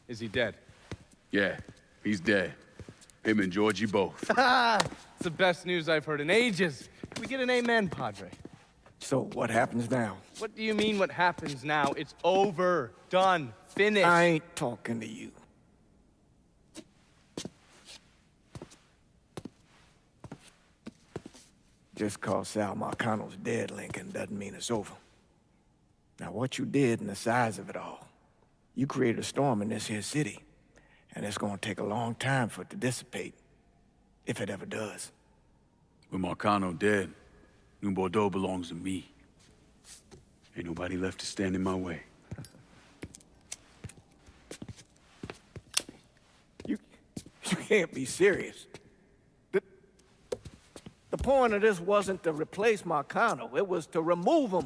Is he dead? Yeah, he's dead. Him and Georgie both. It's the best news I've heard in ages. Can we get an amen, Padre? So what happens now? What do you mean what happens now? It's over. Done. Finished. I ain't talking to you. Just cause Sal Marcano's dead, Lincoln, doesn't mean it's over. Now, what you did and the size of it all, you created a storm in this here city, and it's gonna take a long time for it to dissipate, if it ever does. With Marcano dead, New Bordeaux belongs to me. Ain't nobody left to stand in my way. You can't be serious. The point of this wasn't to replace Marcano, it was to remove him.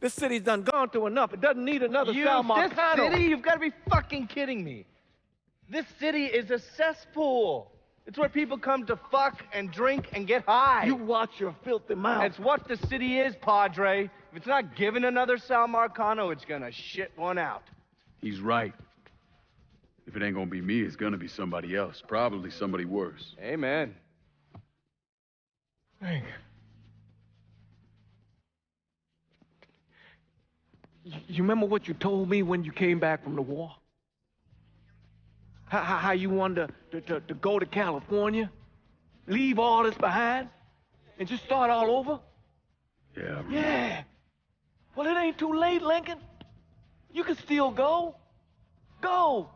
This city's done gone through enough. It doesn't need another Sal Marcano. This city? You've got to be fucking kidding me. This city is a cesspool. It's where people come to fuck and drink and get high. You watch your filthy mouth. It's what the city is, Padre. If it's not given another Sal Marcano, it's gonna shit one out. He's right. If it ain't gonna be me, it's gonna be somebody else. Probably somebody worse. Amen. Hank. You remember what you told me when you came back from the war? How you wanted to go to California, leave all this behind, and just start all over? Yeah. Yeah. Well, it ain't too late, Lincoln. You can still go. Go.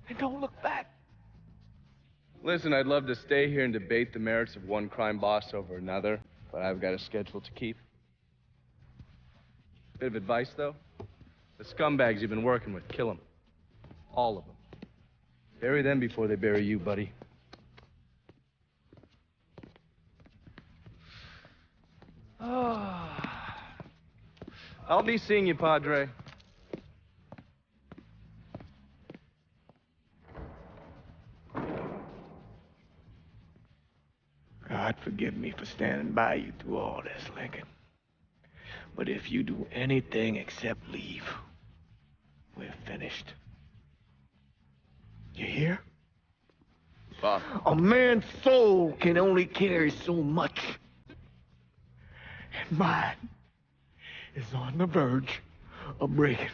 And don't look back. Listen, I'd love to stay here and debate the merits of one crime boss over another, but I've got a schedule to keep. Bit of advice, though. The scumbags you've been working with, kill them. All of them. Bury them before they bury you, buddy. I'll be seeing you, Padre. God forgive me for standing by you through all this, Lincoln. But if you do anything except leave, we're finished. You hear? Bob. A man's soul can only carry so much. And mine is on the verge of breaking.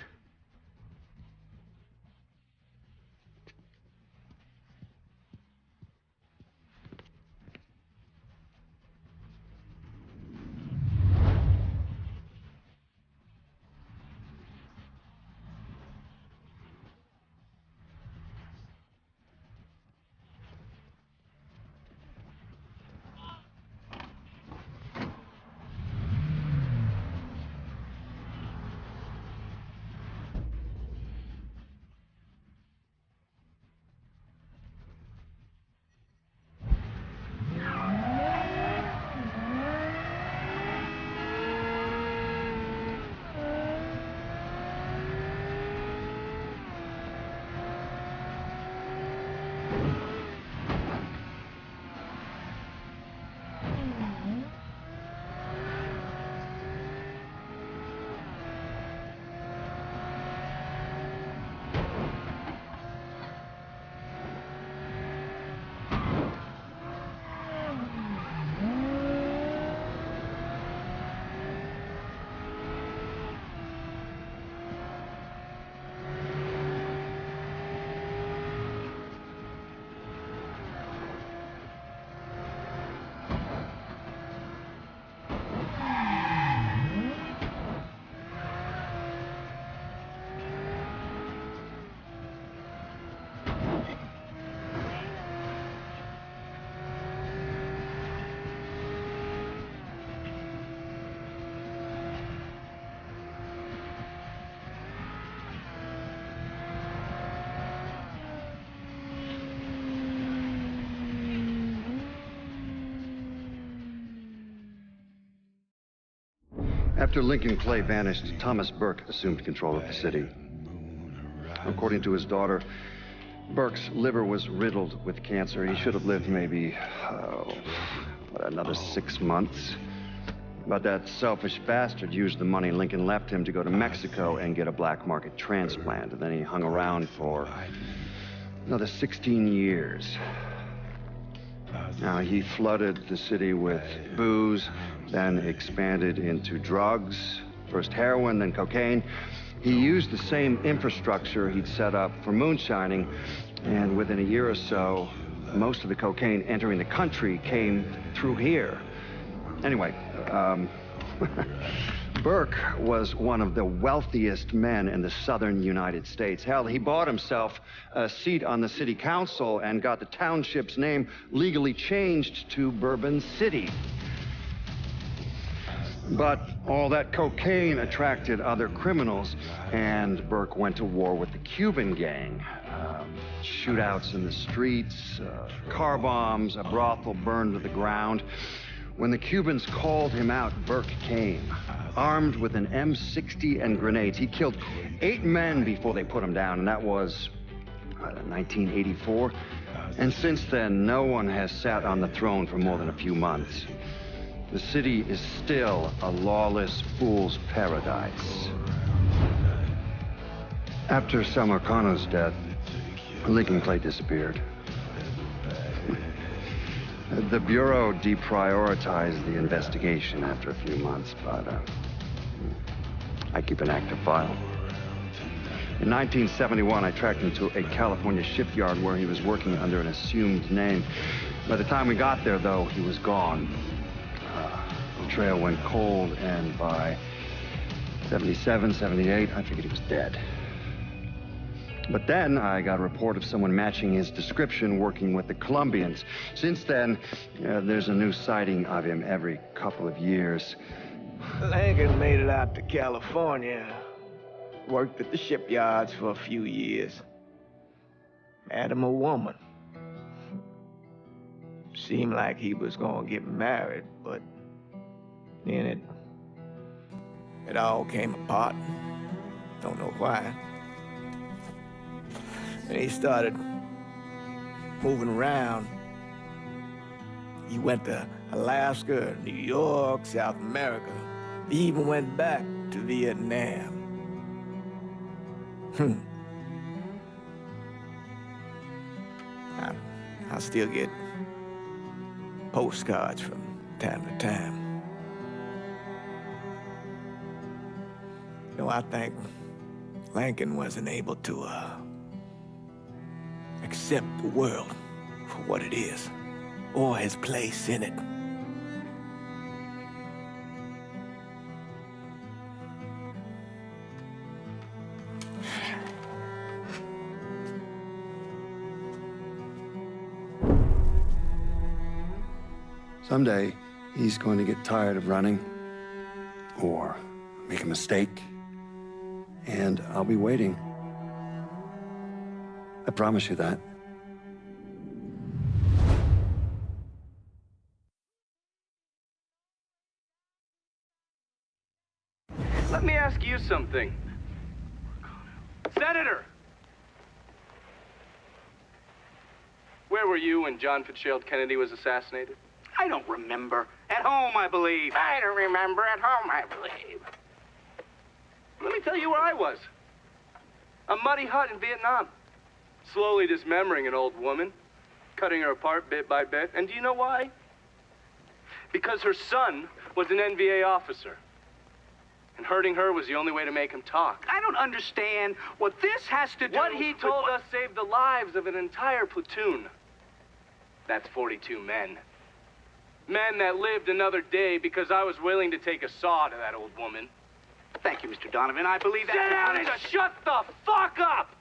After Lincoln Clay vanished, Thomas Burke assumed control of the city. According to his daughter, Burke's liver was riddled with cancer. He should have lived maybe, another 6 months. But that selfish bastard used the money Lincoln left him to go to Mexico and get a black market transplant. And then he hung around for another 16 years. Now, he flooded the city with booze, then expanded into drugs, first heroin, then cocaine. He used the same infrastructure he'd set up for moonshining, and within a year or so, most of the cocaine entering the country came through here. Anyway, Burke was one of the wealthiest men in the southern United States. Hell, he bought himself a seat on the city council and got the township's name legally changed to Bourbon City. But all that cocaine attracted other criminals, and Burke went to war with the Cuban gang. Shootouts in the streets, car bombs, a brothel burned to the ground. When the Cubans called him out, Burke came, armed with an M60 and grenades. He killed 8 men before they put him down, and that was 1984. And since then, no one has sat on the throne for more than a few months. The city is still a lawless fool's paradise. After Sal Marcano's death, Lincoln Clay disappeared. The Bureau deprioritized the investigation after a few months, but I keep an active file. In 1971, I tracked him to a California shipyard where he was working under an assumed name. By the time we got there, though, he was gone. The trail went cold, and by 77, 78, I figured he was dead. But then I got a report of someone matching his description working with the Colombians. Since then, there's a new sighting of him every couple of years. Lincoln made it out to California. Worked at the shipyards for a few years. Had him a woman. Seemed like he was gonna get married, but then it all came apart. Don't know why. And he started moving around. He went to Alaska, New York, South America. He even went back to Vietnam. I still get postcards from time to time. You know, I think Lincoln wasn't able to, accept the world for what it is, or his place in it. Someday, he's going to get tired of running, or make a mistake, and I'll be waiting. I promise you that. Let me ask you something. Senator! Where were you when John Fitzgerald Kennedy was assassinated? I don't remember. At home, I believe. I don't remember. At home, I believe. Let me tell you where I was. A muddy hut in Vietnam. Slowly dismembering an old woman, cutting her apart bit by bit. And do you know why? Because her son was an NVA officer. And hurting her was the only way to make him talk. I don't understand what this has to do What he with told us saved the lives of an entire platoon. That's 42 men. Men that lived another day because I was willing to take a saw to that old woman. Thank you, Mr. Donovan. I believe that. Sit down and just shut the fuck up!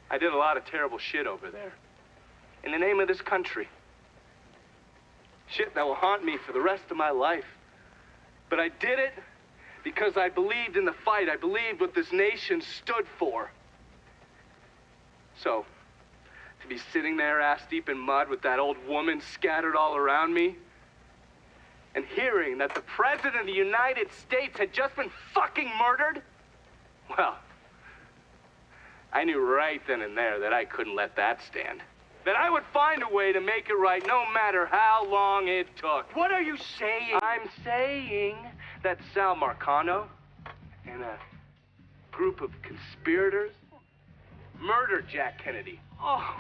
I did a lot of terrible shit over there. In the name of this country. Shit that will haunt me for the rest of my life. But I did it because I believed in the fight. I believed what this nation stood for. So, to be sitting there ass deep in mud with that old woman scattered all around me, and hearing that the President of the United States had just been fucking murdered, well, I knew right then and there that I couldn't let that stand. That I would find a way to make it right no matter how long it took. What are you saying? I'm saying that Sal Marcano and a group of conspirators murdered Jack Kennedy. Oh,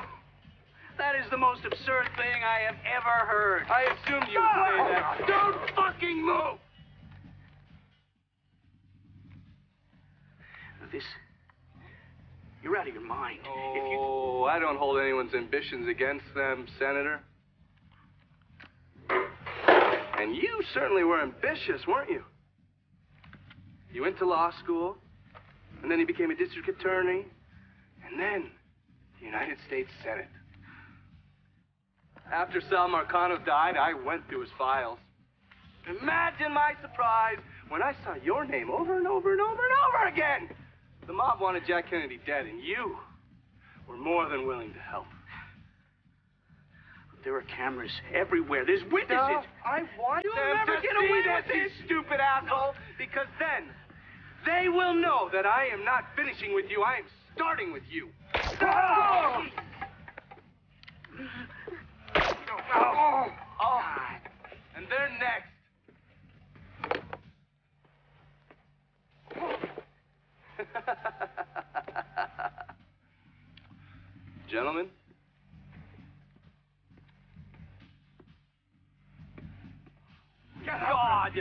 that is the most absurd thing I have ever heard. I assumed you would say that. Don't fucking move! This... You're out of your mind. Oh, I don't hold anyone's ambitions against them, Senator. And you certainly were ambitious, weren't you? You went to law school, and then you became a district attorney, and then the United States Senate. After Sal Marcano died, I went through his files. Imagine my surprise when I saw your name over and over and over and over again. The mob wanted Jack Kennedy dead, and you were more than willing to help. There are cameras everywhere. There's witnesses. No, I want You'll them never to get see away this, with you this. stupid asshole, because then they will know that I am not finishing with you. I am starting with you. Oh! Oh. And they're next. Gentlemen. God!